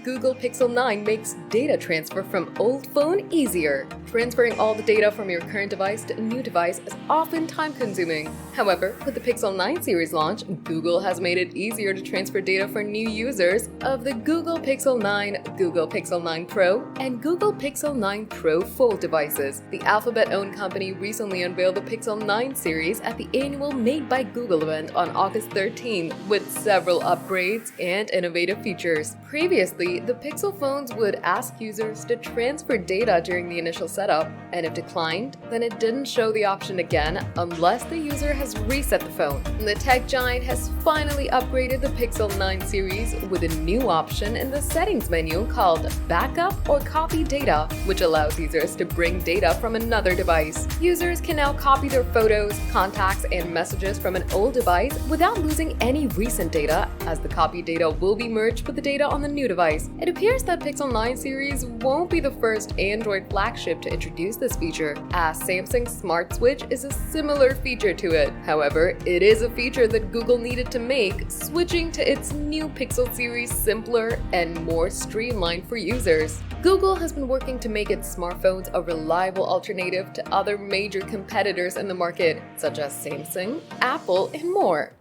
Google Pixel 9 makes data transfer from old phone easier. Transferring all the data from your current device to a new device is often time-consuming. However, with the Pixel 9 series launch, Google has made it easier to transfer data for new users of the Google Pixel 9, Google Pixel 9 Pro, and Google Pixel 9 Pro Fold devices. The Alphabet-owned company recently unveiled the Pixel 9 series at the annual Made by Google event on August 13, with several upgrades and innovative features. Previously, the Pixel phones would ask users to transfer data during the initial setup, and if declined, then it didn't show the option again unless the user has reset the phone. The tech giant has finally upgraded the Pixel 9 series with a new option in the settings menu called Backup or Copy Data, which allows users to bring data from another device. Users can now copy their photos, contacts, and messages from an old device without losing any recent data, as the copy data will be merged with the data on the new device. It appears that Pixel 9 series won't be the first Android flagship to introduce this feature, as Samsung's Smart Switch is a similar feature to it. However, it is a feature that Google needed to make switching to its new Pixel series simpler and more streamlined for users. Google has been working to make its smartphones a reliable alternative to other major competitors in the market, such as Samsung, Apple, and more.